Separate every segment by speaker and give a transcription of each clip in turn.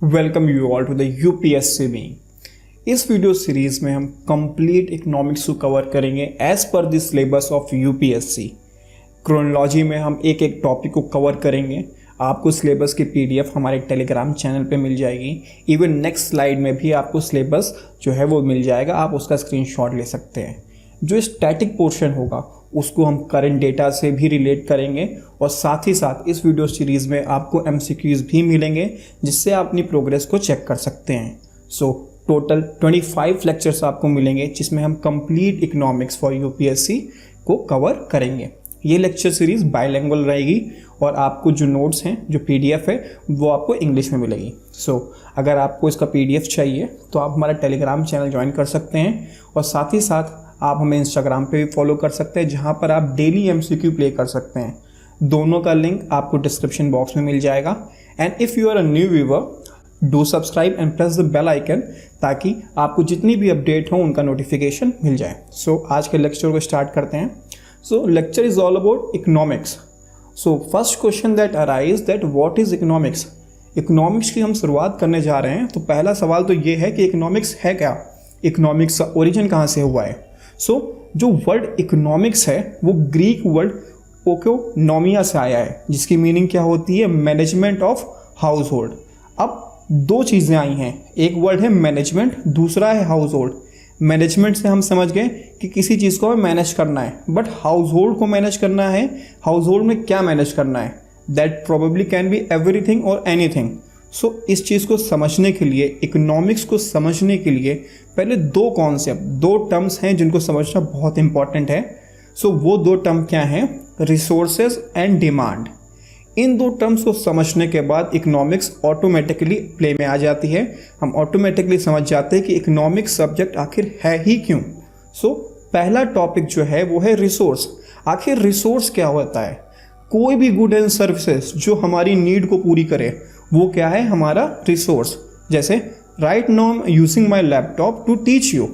Speaker 1: Welcome you all to the UPSC wing. इस video series में हम कंप्लीट इकोनॉमिक्स को कवर करेंगे as per the syllabus of UPSC. Chronology में हम एक एक टॉपिक को कवर करेंगे। आपको सिलेबस की पीडीएफ हमारे टेलीग्राम चैनल पे मिल जाएगी। इवन नेक्स्ट स्लाइड में भी आपको सिलेबस जो है वो मिल जाएगा, आप उसका स्क्रीनशॉट ले सकते हैं। जो स्टैटिक पोर्शन होगा उसको हम करंट डेटा से भी रिलेट करेंगे और साथ ही साथ इस वीडियो सीरीज़ में आपको एमसीक्यूज भी मिलेंगे जिससे आप अपनी प्रोग्रेस को चेक कर सकते हैं। सो टोटल 25 लेक्चर्स आपको मिलेंगे जिसमें हम कंप्लीट इकोनॉमिक्स फॉर यूपीएससी को कवर करेंगे। ये लेक्चर सीरीज़ बाइलिंगुअल रहेगी और आपको जो नोट्स हैं, जो पीडीएफ है, वो आपको इंग्लिश में मिलेगी। सो अगर आपको इसका पीडीएफ चाहिए तो आप हमारा टेलीग्राम चैनल ज्वाइन कर सकते हैं और साथ ही साथ आप हमें इंस्टाग्राम पे भी फॉलो कर सकते हैं जहां पर आप डेली एमसीक्यू प्ले कर सकते हैं। दोनों का लिंक आपको डिस्क्रिप्शन बॉक्स में मिल जाएगा। And if you are a new viewer, do subscribe and press the bell icon ताकि आपको जितनी भी अपडेट हो उनका नोटिफिकेशन मिल जाए। सो आज के लेक्चर को स्टार्ट करते हैं। सो lecture is all about economics. So first question that arise that what is economics. Economics की हम शुरुआत करने जा रहे हैं तो पहला सवाल तो ये है कि इकोनॉमिक्स है क्या, इकोनॉमिक्स का ओरिजिन कहाँ से हुआ है। जो वर्ड इकोनॉमिक्स है वो ग्रीक वर्ड ओकोनोमिया से आया है जिसकी मीनिंग क्या होती है, मैनेजमेंट ऑफ हाउस होल्ड। अब दो चीज़ें आई हैं, एक वर्ड है मैनेजमेंट, दूसरा है हाउस होल्ड। मैनेजमेंट से हम समझ गए कि किसी चीज़ को हमें मैनेज करना है, बट हाउस होल्ड को मैनेज करना है, हाउस होल्ड में क्या मैनेज करना है, that probably can be everything और एनीथिंग। इस चीज़ को समझने के लिए, इकोनॉमिक्स को समझने के लिए पहले दो कॉन्सेप्ट, दो टर्म्स हैं जिनको समझना बहुत इंपॉर्टेंट है। वो दो टर्म क्या हैं, रिसोर्सेज एंड डिमांड। इन दो टर्म्स को समझने के बाद इकोनॉमिक्स ऑटोमेटिकली प्ले में आ जाती है। हम ऑटोमेटिकली समझ जाते हैं कि इकोनॉमिक्स सब्जेक्ट आखिर है ही क्यों। पहला टॉपिक जो है वो है रिसोर्स। आखिर रिसोर्स क्या होता है? कोई भी गुड एंड सर्विसेज जो हमारी नीड को पूरी करे वो क्या है, हमारा रिसोर्स। जैसे right now I am using my laptop to teach you.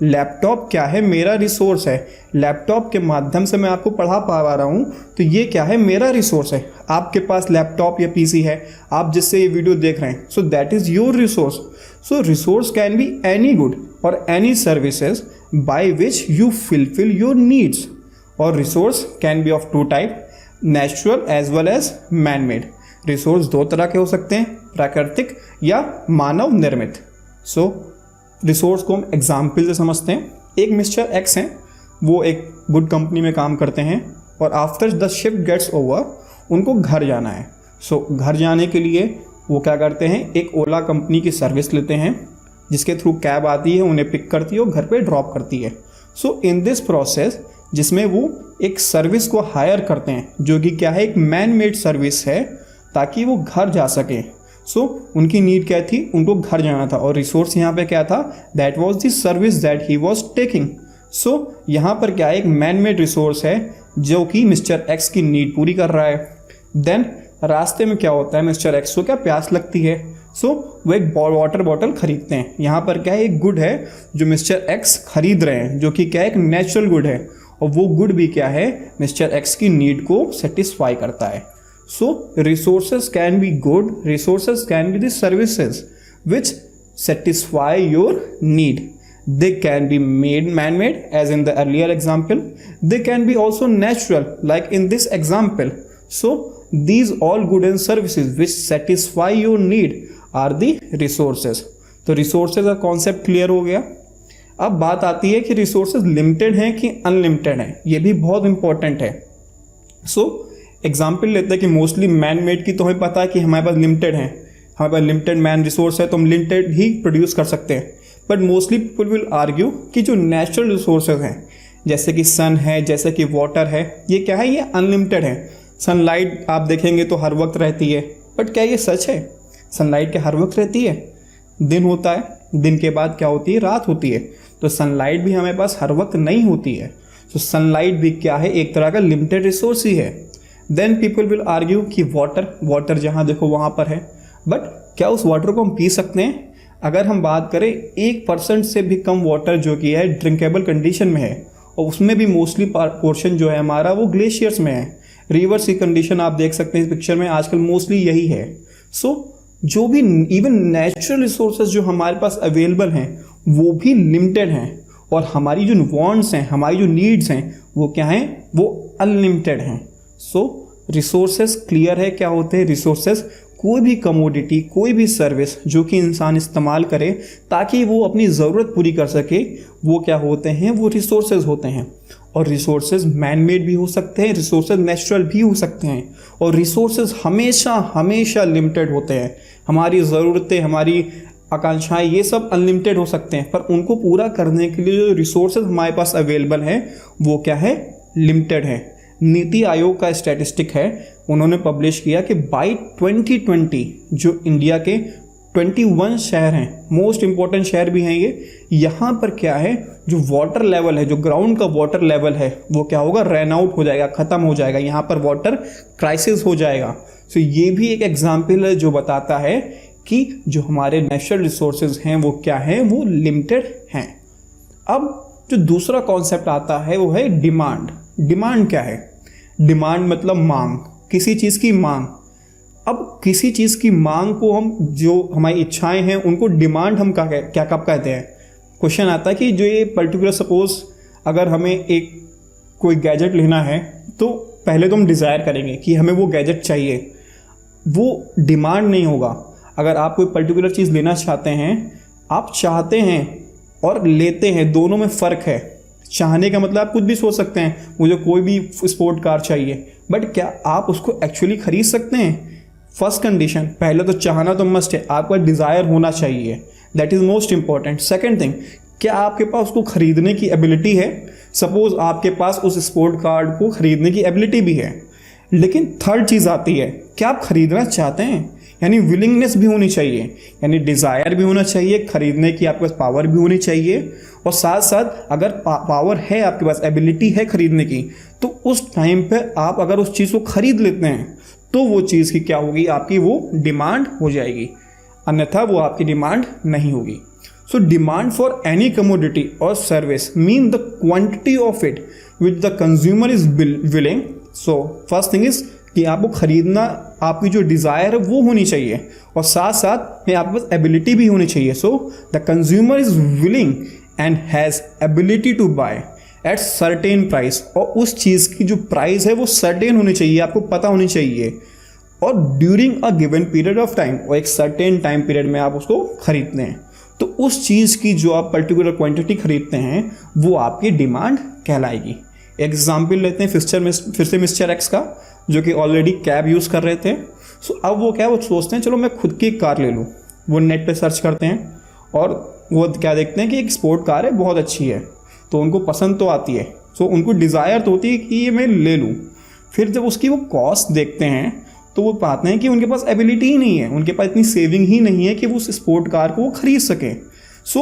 Speaker 1: Laptop क्या है, मेरा रिसोर्स है। लैपटॉप के माध्यम से मैं आपको पढ़ा पा रहा हूँ तो ये क्या है, मेरा रिसोर्स है। आपके पास लैपटॉप या पीसी है, आप जिससे ये वीडियो देख रहे हैं, so that is your resource. Resource can be any good और any services by which you fulfil your needs. और resource can be of two type, natural as well as man made. Resource दो तरह के हो सकते हैं, प्राकृतिक या मानव निर्मित। रिसोर्स को हम एग्जाम्पल से समझते हैं। एक मिस्टर एक्स हैं, वो एक गुड कंपनी में काम करते हैं और after the shift gets over उनको घर जाना है। घर जाने के लिए वो क्या करते हैं, एक ओला कंपनी की सर्विस लेते हैं जिसके थ्रू कैब आती है, उन्हें पिक करती है और घर पे ड्रॉप करती है। इन दिस प्रोसेस जिसमें वो एक सर्विस को हायर करते हैं जो कि क्या है, एक मैन मेड सर्विस है ताकि वो घर जा सके। उनकी नीड क्या थी, उनको घर जाना था और रिसोर्स यहाँ पे क्या था, that was the service that he was taking. यहाँ पर क्या है, एक मैन मेड रिसोर्स है जो कि मिस्टर एक्स की नीड पूरी कर रहा है। देन रास्ते में क्या होता है, मिस्टर एक्स को क्या प्यास लगती है, वो एक वाटर बॉटल खरीदते हैं। यहाँ पर क्या है, एक गुड है जो मिस्टर एक्स खरीद रहे हैं जो कि क्या है, एक नेचुरल गुड है और वो गुड भी क्या है, मिस्टर एक्स की नीड को सेटिस्फाई करता है। Resources can be good, resources can be the services which satisfy your need. They can be man-made as in the earlier example. They can be also natural like in this example. These all good and services which satisfy your need are the resources. तो resources का concept clear हो गया। अब बात आती है कि resources limited हैं कि unlimited हैं, ये भी बहुत important है। एग्जाम्पल लेते हैं कि मोस्टली मैन मेड की तो हमें पता है कि हमारे पास लिमिटेड है, हमारे पास लिमिटेड मैन रिसोर्स है तो हम लिमिटेड ही प्रोड्यूस कर सकते हैं। But mostly people will argue कि जो नेचुरल रिसोर्सेज हैं जैसे कि सन है, जैसे कि वाटर है, ये क्या है, ये अनलिमिटेड है। सनलाइट आप देखेंगे तो हर वक्त रहती है, बट क्या ये सच है? सनलाइट क्या हर वक्त रहती है? दिन होता है, दिन के बाद क्या होती है, रात होती है। तो सनलाइट भी हमारे पास हर वक्त नहीं होती है। सनलाइट भी क्या है, एक तरह का लिमिटेड रिसोर्स ही है। देन पीपल विल आर्ग्यू कि वाटर जहाँ देखो वहाँ पर है, बट क्या उस वाटर को हम पी सकते हैं? अगर हम बात करें 1% से भी कम वाटर जो कि है ड्रिंकेबल कंडीशन में है और उसमें भी मोस्टली पोर्शन जो है हमारा वो ग्लेशियर्स में है। रिवर्स की कंडीशन आप देख सकते हैं इस पिक्चर में, आजकल मोस्टली यही है। जो भी इवन नेचुरल रिसोर्सेज जो हमारे पास अवेलेबल हैं वो भी लिमिटेड हैं, और हमारी जो वांट्स हैं, हमारी जो नीड्स हैं वो क्या हैं, वो अनलिमिटेड हैं। सो रिसोर्सेज क्लियर है क्या होते हैं। रिसोर्सेज कोई भी कमोडिटी, कोई भी सर्विस जो कि इंसान इस्तेमाल करे ताकि वो अपनी ज़रूरत पूरी कर सके, वो क्या होते हैं, वो रिसोर्सेज होते हैं। और रिसोर्सेज मैन मेड भी हो सकते हैं, रिसोर्सेज नेचुरल भी हो सकते हैं, और रिसोर्सेज हमेशा हमेशा लिमिटेड होते हैं। हमारी ज़रूरतें, हमारी आकांक्षाएं, ये सब अनलिमिटेड हो सकते हैं, पर उनको पूरा करने के लिए जो रिसोर्सेज हमारे पास अवेलेबल हैं वो क्या है, लिमिटेड है। नीति आयोग का स्टैटिस्टिक है, उन्होंने पब्लिश किया कि बाय 2020 जो इंडिया के 21 शहर हैं, मोस्ट इंपॉर्टेंट शहर भी हैं ये, यहाँ पर क्या है, जो वाटर लेवल है, जो ग्राउंड का वाटर लेवल है वो क्या होगा, रन आउट हो जाएगा, ख़त्म हो जाएगा, यहाँ पर वाटर क्राइसिस हो जाएगा। सो ये भी एक एग्जाम्पल है जो बताता है कि जो हमारे नेचुरल रिसोर्सेज हैं वो क्या हैं, वो लिमिटेड हैं। अब जो दूसरा कॉन्सेप्ट आता है वो है डिमांड। डिमांड क्या है, डिमांड मतलब मांग, किसी चीज़ की मांग। अब किसी चीज़ की मांग को हम, जो हमारी इच्छाएं हैं उनको डिमांड हम क्या कब कहते हैं। क्वेश्चन आता है कि जो ये पर्टिकुलर, सपोज अगर हमें एक कोई गैजेट लेना है तो पहले तो हम डिज़ायर करेंगे कि हमें वो गैजेट चाहिए, वो डिमांड नहीं होगा। अगर आप कोई पर्टिकुलर चीज़ लेना चाहते हैं, आप चाहते हैं और लेते हैं, दोनों में फ़र्क है। चाहने का मतलब आप कुछ भी सोच सकते हैं, मुझे कोई भी स्पोर्ट कार चाहिए, बट क्या आप उसको एक्चुअली खरीद सकते हैं। फर्स्ट कंडीशन, पहले तो चाहना तो मस्ट है, आपका डिज़ायर होना चाहिए, that is most important. Second thing, क्या आपके पास उसको खरीदने की एबिलिटी है। सपोज आपके पास उस स्पोर्ट कार को खरीदने की एबिलिटी भी है, लेकिन थर्ड चीज़ आती है, क्या आप खरीदना चाहते हैं, यानी विलिंगनेस भी होनी चाहिए, यानी डिज़ायर भी होना चाहिए, खरीदने की आपके पास पावर भी होनी चाहिए, और साथ साथ अगर पावर है आपके पास, एबिलिटी है खरीदने की, तो उस टाइम पे आप अगर उस चीज़ को खरीद लेते हैं तो वो चीज़ की क्या होगी, आपकी वो डिमांड हो जाएगी, अन्यथा वो आपकी डिमांड नहीं होगी। So demand for any commodity और service mean the quantity of it which the consumer is willing. So first thing is कि आपको खरीदना, आपकी जो डिज़ायर है वो होनी चाहिए, और साथ साथ में आपके पास एबिलिटी भी होनी चाहिए। So the consumer is willing and has ability to buy at certain price, और उस चीज़ की जो प्राइस है वो सर्टेन होनी चाहिए, आपको पता होनी चाहिए, और during a given period of time, और एक सर्टेन टाइम पीरियड में आप उसको खरीदते हैं। तो उस चीज़ की जो आप पर्टिकुलर क्वांटिटी खरीदते हैं वो आपकी डिमांड कहलाएगी। एग्जाम्पल लेते हैं फिर से मिस्टर एक्स का, जो कि ऑलरेडी कैब यूज़ कर रहे थे। सो अब वो क्या, वो सोचते हैं चलो मैं खुद की कार ले लूँ। वो नेट पे सर्च करते हैं और वो क्या देखते हैं कि एक स्पोर्ट कार है, बहुत अच्छी है, तो उनको पसंद तो आती है, सो उनको डिज़ायर तो होती है कि ये मैं ले लूँ। फिर जब उसकी वो कॉस्ट देखते हैं तो वो पाते हैं कि उनके पास एबिलिटी ही नहीं है, उनके पास इतनी सेविंग ही नहीं है कि वो उस स्पोर्ट कार को वो खरीद सकें। सो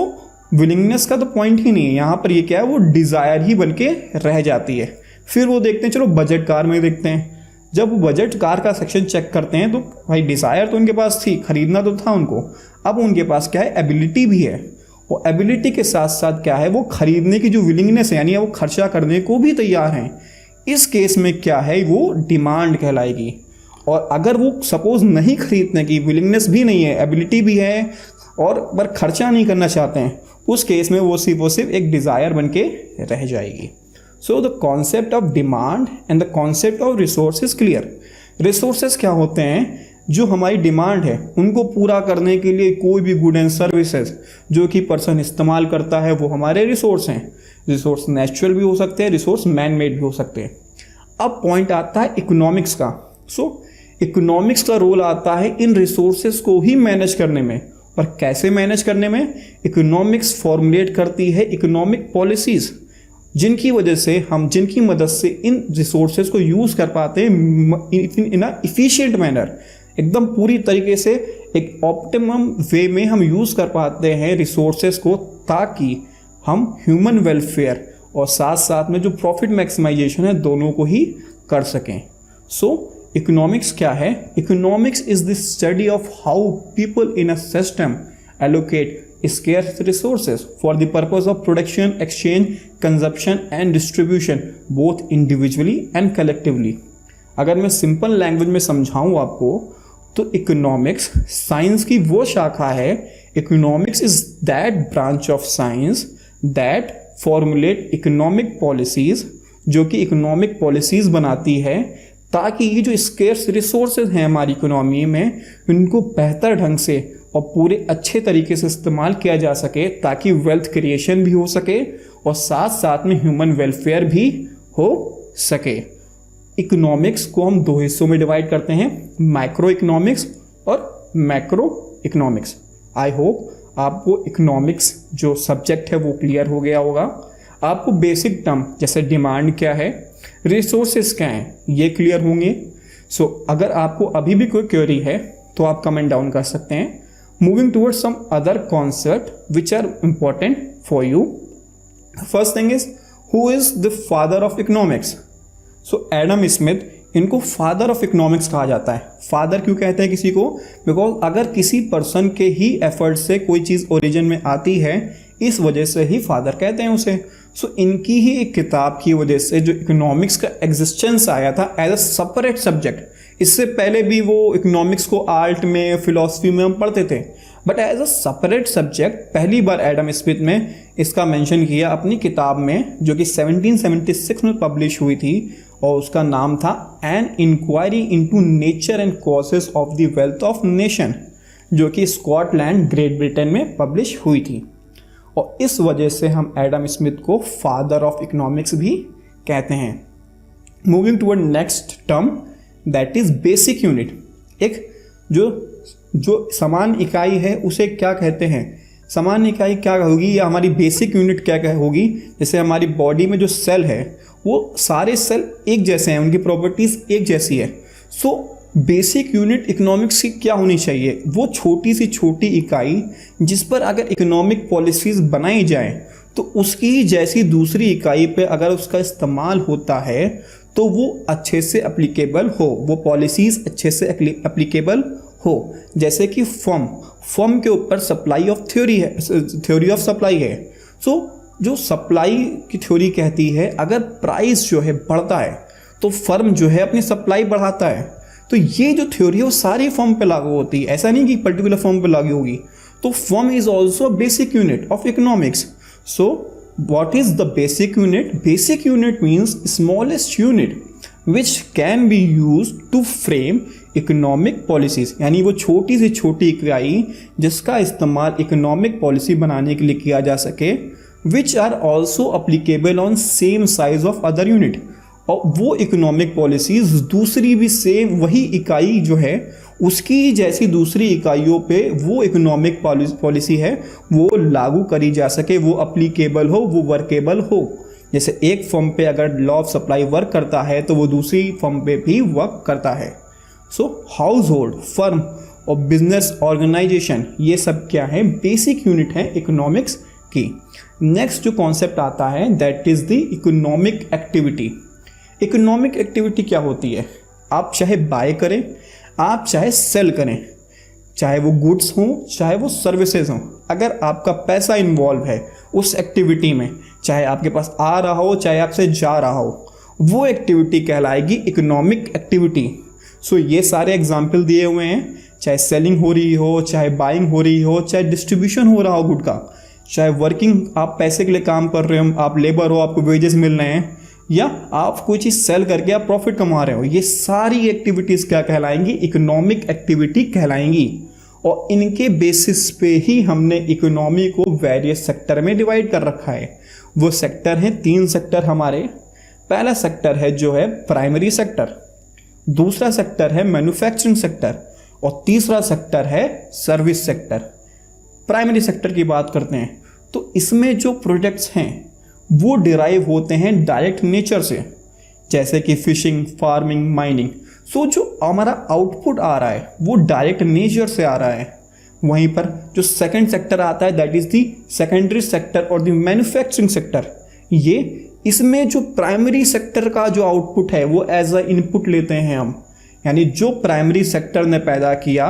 Speaker 1: विलिंगनेस का तो पॉइंट ही नहीं है यहाँ पर, ये क्या है, वो डिज़ायर ही बन के रह जाती है। फिर वो देखते हैं, चलो बजट कार में देखते हैं। जब वो बजट कार का सेक्शन चेक करते हैं तो भाई डिज़ायर तो उनके पास थी, खरीदना तो था उनको, अब उनके पास क्या है, एबिलिटी भी है, और एबिलिटी के साथ साथ क्या है, वो खरीदने की जो विलिंगनेस है, यानी वो खर्चा करने को भी तैयार हैं। इस केस में क्या है, वो डिमांड कहलाएगी। और अगर वो सपोज नहीं खरीदने की विलिंगनेस भी नहीं है, एबिलिटी भी है, और पर खर्चा नहीं करना चाहते हैं, उस केस में वो सिर्फ एक डिज़ायर बन के रह जाएगी। So the concept of demand and the concept of resources clear. Resources क्या होते हैं, जो हमारी डिमांड है उनको पूरा करने के लिए कोई भी गुड एंड सर्विसेज जो कि पर्सन इस्तेमाल करता है वो हमारे रिसोर्स हैं। रिसोर्स नेचुरल भी हो सकते हैं, रिसोर्स मैन मेड भी हो सकते हैं। अब पॉइंट आता है इकोनॉमिक्स का। सो इकोनॉमिक्स का रोल आता है इन रिसोर्सेज को ही मैनेज करने में। और कैसे मैनेज करने में, इकोनॉमिक्स फॉर्मुलेट करती है इकोनॉमिक पॉलिसीज़, जिनकी वजह से हम, जिनकी मदद से इन रिसोर्सेज को यूज़ कर पाते हैं इन अ इफिशिएंट मैनर, एकदम पूरी तरीके से एक ऑप्टिमम वे में हम यूज़ कर पाते हैं रिसोर्सेज को, ताकि हम ह्यूमन वेलफेयर और साथ साथ में जो प्रॉफिट मैक्सिमाइजेशन है दोनों को ही कर सकें। सो इकोनॉमिक्स क्या है, economics is the study of how people in a system allocate scarce resources for the purpose of production, exchange, consumption and distribution both individually and collectively। अगर मैं सिंपल लैंग्वेज में समझाऊँ आपको तो इकोनॉमिक्स साइंस की वो शाखा है, economics is that branch of science that formulate economic policies, जो कि इकोनॉमिक पॉलिसीज बनाती है ताकि ये जो स्केर्स रिसोर्सेज हैं हमारी इकोनॉमी में, उनको बेहतर ढंग से और पूरे अच्छे तरीके से इस्तेमाल किया जा सके, ताकि वेल्थ क्रिएशन भी हो सके और साथ साथ में ह्यूमन वेलफेयर भी हो सके। इकोनॉमिक्स को हम दो हिस्सों में डिवाइड करते हैं, माइक्रो इकोनॉमिक्स और मैक्रो इकोनॉमिक्स। आई होप आपको इकोनॉमिक्स जो सब्जेक्ट है वो क्लियर हो गया होगा। आपको बेसिक टर्म जैसे डिमांड क्या है, रिसोर्सेज क्या हैं, ये क्लियर होंगे। सो अगर आपको अभी भी कोई क्वेरी है तो आप कमेंट डाउन कर सकते हैं। Moving towards some other concept which are important for you. First thing is, who is the father of economics? So Adam Smith, इनको फादर ऑफ इकोनॉमिक्स कहा जाता है। फादर क्यों कहते हैं किसी को? बिकॉज अगर किसी पर्सन के ही एफर्ट से कोई चीज़ ओरिजिन में आती है, इस वजह से ही फादर कहते हैं उसे। सो इनकी ही एक किताब की वजह से जो इकोनॉमिक्स का एग्जिस्टेंस आया था एज अ सेपरेट सब्जेक्ट। इससे पहले भी वो इकोनॉमिक्स को आर्ट में, फिलॉसफी में हम पढ़ते थे, but as a separate subject पहली बार एडम स्मिथ में इसका मेंशन किया अपनी किताब में, जो कि 1776 में पब्लिश हुई थी, और उसका नाम था an inquiry into nature and causes of the wealth of nation, जो कि स्कॉटलैंड, ग्रेट ब्रिटेन में पब्लिश हुई थी। और इस वजह से हम एडम स्मिथ को फादर ऑफ इकोनॉमिक्स भी कहते हैं। Moving toward next term, that is basic unit. एक जो समान इकाई है उसे क्या कहते हैं? समान इकाई क्या होगी या हमारी बेसिक यूनिट क्या होगी? जैसे हमारी बॉडी में जो सेल है वो सारे सेल एक जैसे हैं, उनकी प्रॉपर्टीज एक जैसी है। सो बेसिक यूनिट इकोनॉमिक्स की क्या होनी चाहिए? वो छोटी सी छोटी इकाई जिस पर अगर इकोनॉमिक पॉलिसीज बनाई जाए तो उसकी जैसी दूसरी इकाई पे अगर उसका इस्तेमाल होता है तो वो अच्छे से एप्लीकेबल हो, वो पॉलिसीज अच्छे से एप्लीकेबल हो। जैसे कि फर्म के ऊपर सप्लाई ऑफ थ्योरी है, थ्योरी ऑफ सप्लाई है। सो जो सप्लाई की थ्योरी कहती है अगर प्राइस जो है बढ़ता है तो फर्म जो है अपनी सप्लाई बढ़ाता है। तो ये जो थ्योरी है वो सारी फर्म पे लागू होती है, ऐसा नहीं कि पर्टिकुलर फर्म पे लागू होगी। तो firm is also basic unit of economics. So what is the basic unit? Basic unit means smallest unit which can be use to frame economic policies, यानी वो छोटी से छोटी इकाई जिसका इस्तेमाल इकोनॉमिक पॉलिसी बनाने के लिए किया जा सके, which are also applicable on same size of other unit. और वो इकोनॉमिक पॉलिसीज दूसरी भी सेम वही इकाई जो है उसकी जैसी दूसरी इकाइयों पे वो इकोनॉमिक पॉलिसी है वो लागू करी जा सके, वो अप्लीकेबल हो, वो वर्केबल हो। जैसे एक फर्म पे अगर लॉ ऑफ सप्लाई वर्क करता है तो वो दूसरी फर्म पे भी वर्क करता है। सो हाउस होल्ड, फर्म और बिजनेस ऑर्गेनाइजेशन, ये सब क्या है? बेसिक यूनिट है इकोनॉमिक्स की। नेक्स्ट जो कॉन्सेप्ट आता है that is the economic activity. Economic activity क्या होती है? आप चाहे बाय करें, आप चाहे सेल करें, चाहे वो गुड्स हों चाहे वो सर्विसेज हों, अगर आपका पैसा इन्वॉल्व है उस एक्टिविटी में, चाहे आपके पास आ रहा हो चाहे आपसे जा रहा हो, वो एक्टिविटी कहलाएगी इकोनॉमिक एक्टिविटी। सो ये सारे एग्जाम्पल दिए हुए हैं, चाहे सेलिंग हो रही हो, चाहे बाइंग हो रही हो, चाहे डिस्ट्रीब्यूशन हो रहा हो गुड का, चाहे वर्किंग आप पैसे के लिए काम कर रहे हो, आप लेबर हो, आपको वेजेस मिल रहे हैं, या आप कोई चीज़ सेल करके आप प्रॉफिट कमा रहे हो, ये सारी एक्टिविटीज़ क्या कहलाएंगी? Economic activity कहलाएंगी। और इनके बेसिस पे ही हमने इकोनॉमी को वेरियस सेक्टर में डिवाइड कर रखा है। वो सेक्टर हैं 3 सेक्टर हमारे। पहला सेक्टर है जो है प्राइमरी सेक्टर, दूसरा सेक्टर है मैन्युफैक्चरिंग सेक्टर, और तीसरा सेक्टर है सर्विस सेक्टर। प्राइमरी सेक्टर की बात करते हैं तो इसमें जो प्रोडक्ट्स हैं वो डिराइव होते हैं डायरेक्ट नेचर से, जैसे कि फिशिंग, फार्मिंग, माइनिंग। सो जो हमारा आउटपुट आ रहा है वो डायरेक्ट नेचर से आ रहा है। वहीं पर जो सेकंड सेक्टर आता है that is the secondary sector और द मैन्युफैक्चरिंग सेक्टर। ये इसमें जो प्राइमरी सेक्टर का जो आउटपुट है वो एज अ इनपुट लेते हैं हम, यानी जो प्राइमरी सेक्टर ने पैदा किया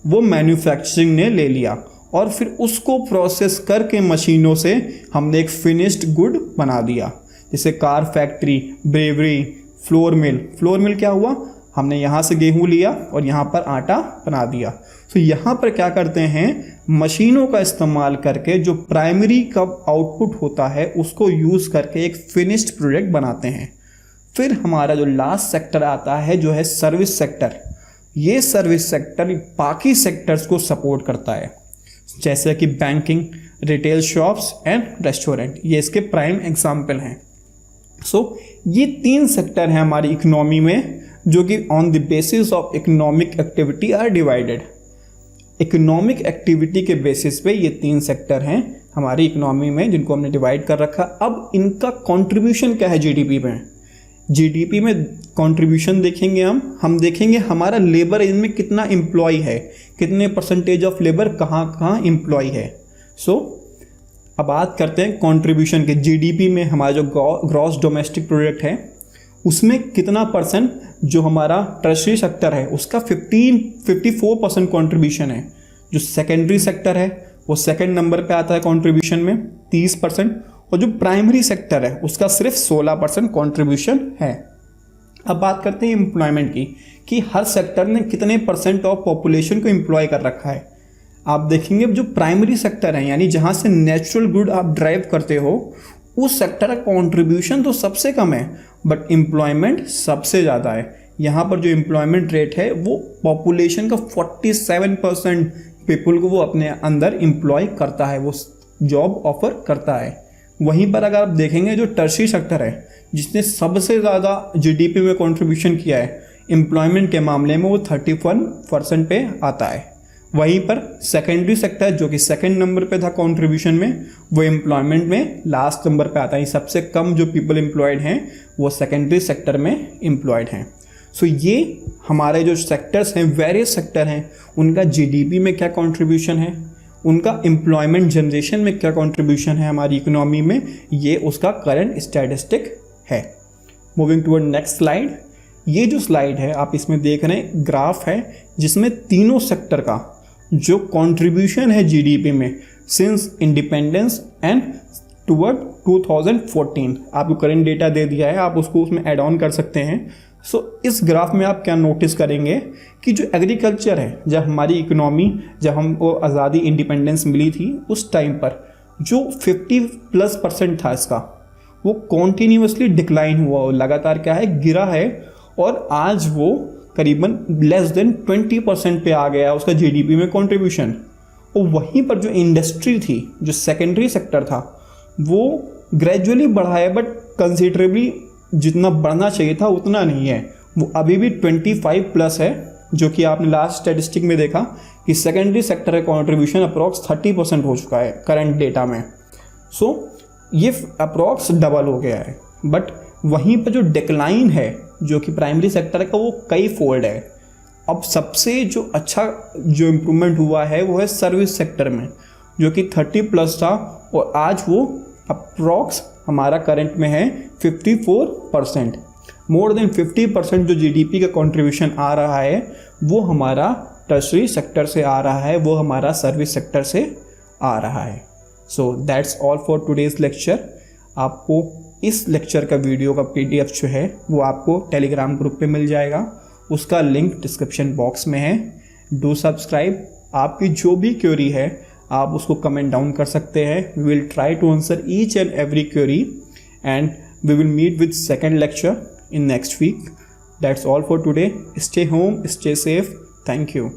Speaker 1: वो मैन्युफैक्चरिंग ने ले लिया और फिर उसको प्रोसेस करके मशीनों से हमने एक फिनिश्ड गुड बना दिया। जैसे car factory, bravery, flour mill. Flour mill क्या हुआ? हमने यहाँ से गेहूँ लिया और यहाँ पर आटा बना दिया। तो यहाँ पर क्या करते हैं, मशीनों का इस्तेमाल करके जो प्राइमरी का आउटपुट होता है उसको यूज़ करके एक फिनिश्ड प्रोडक्ट बनाते हैं। फिर हमारा जो लास्ट सेक्टर आता है जो है सर्विस सेक्टर। ये सर्विस सेक्टर बाकी सेक्टर्स को सपोर्ट करता है, जैसे कि banking, retail shops and restaurant, ये इसके प्राइम एग्जाम्पल हैं। सो ये 3 सेक्टर हैं हमारी इकोनॉमी में, जो कि on the basis of economic activity are divided. Economic activity के बेसिस पे ये 3 सेक्टर हैं हमारी इकोनॉमी में, जिनको हमने डिवाइड कर रखा। अब इनका कंट्रीब्यूशन क्या है जीडीपी में? जीडीपी में कंट्रीब्यूशन देखेंगे हम देखेंगे हमारा लेबर इनमें कितना एम्प्लॉय है, कितने परसेंटेज ऑफ लेबर कहाँ कहाँ एम्प्लॉय है। सो अब बात करते हैं कंट्रीब्यूशन के। जीडीपी में हमारा जो ग्रॉस डोमेस्टिक प्रोडक्ट है उसमें कितना परसेंट जो हमारा टर्शियरी सेक्टर है उसका 54% कंट्रीब्यूशन है। जो सेकेंडरी सेक्टर है वो सेकंड नंबर पे आता है कंट्रीब्यूशन में 30%, और जो प्राइमरी सेक्टर है उसका सिर्फ 16% कंट्रीब्यूशन है। अब बात करते हैं एम्प्लॉयमेंट की, कि हर सेक्टर ने कितने परसेंट ऑफ पॉपुलेशन को एम्प्लॉय कर रखा है। आप देखेंगे जो प्राइमरी सेक्टर है, यानी जहाँ से नेचुरल गुड आप ड्राइव करते हो, उस सेक्टर का कंट्रीब्यूशन तो सबसे कम है, बट एम्प्लॉयमेंट सबसे ज़्यादा है। यहाँ पर जो एम्प्लॉयमेंट रेट है वो पॉपुलेशन का 47% पीपल को वो अपने अंदर एम्प्लॉय करता है, वो जॉब ऑफर करता है। वहीं पर अगर आप देखेंगे जो टर्शियरी सेक्टर है, जिसने सबसे ज़्यादा जीडीपी में कंट्रीब्यूशन किया है एम्प्लॉयमेंट के मामले में, वो 31% पे आता है। वहीं पर सेकेंडरी सेक्टर जो कि सेकंड नंबर पे था कंट्रीब्यूशन में, वो एम्प्लॉयमेंट में लास्ट नंबर पे आता है। सबसे कम जो पीपल एम्प्लॉयड हैं वो सेकेंडरी सेक्टर में एम्प्लॉयड हैं। सो ये हमारे जो सेक्टर्स हैं, वेरियस सेक्टर हैं, उनका जीडीपी में क्या कंट्रीब्यूशन है, उनका एम्प्लॉयमेंट जनरेशन में क्या कंट्रीब्यूशन है हमारी इकोनॉमी में, ये उसका करंट स्टैटिस्टिक है। Moving toward next slide. ये जो स्लाइड है आप इसमें देख रहे हैं, ग्राफ है जिसमें तीनों सेक्टर का जो कंट्रीब्यूशन है जीडीपी में सिंस इंडिपेंडेंस एंड टुवर्ड 2014, आपको करंट डेटा दे दिया है, आप उसको उसमें ऐड ऑन कर सकते हैं। सो इस ग्राफ में आप क्या नोटिस करेंगे कि जो एग्रीकल्चर है, जब हमारी इकोनॉमी, जब हमको आज़ादी इंडिपेंडेंस मिली थी, उस टाइम पर जो 50+% था इसका, वो कॉन्टीन्यूसली डिक्लाइन हुआ, लगातार क्या है, गिरा है, और आज वो करीबन लेस देन 20% पे आ गया उसका जीडीपी में कंट्रीब्यूशन। और वहीं पर जो इंडस्ट्री थी, जो सेकेंडरी सेक्टर था, वो ग्रेजुअली बढ़ा है, बट कंसिडरेबली जितना बढ़ना चाहिए था उतना नहीं है। वो अभी भी 25+ है, जो कि आपने लास्ट स्टैटिस्टिक में देखा कि सेकेंडरी सेक्टर का कंट्रीब्यूशन अप्रॉक्स 30% हो चुका है करंट डेटा में। सो ये अप्रॉक्स डबल हो गया है। बट वहीं पर जो डिक्लाइन है जो कि प्राइमरी सेक्टर का, वो कई फोल्ड है। अब सबसे जो अच्छा जो इम्प्रूवमेंट हुआ है वो है सर्विस सेक्टर में, जो कि 30+ था, और आज वो अप्रॉक्स हमारा करंट में है 54%। मोर देन 50% जो जीडीपी का कंट्रीब्यूशन आ रहा है वो हमारा टर्शियरी सेक्टर से आ रहा है, वो हमारा सर्विस सेक्टर से आ रहा है। So that's all for today's lecture. आपको इस लेक्चर का वीडियो का PDF जो है वो आपको टेलीग्राम ग्रुप पे मिल जाएगा, उसका लिंक डिस्क्रिप्शन बॉक्स में है। Do subscribe. आपकी जो भी क्वेरी है आप उसको कमेंट डाउन कर सकते हैं। We will try to answer each and every query, and we will meet with second lecture in next week. That's all for today. Stay home, stay safe. Thank you.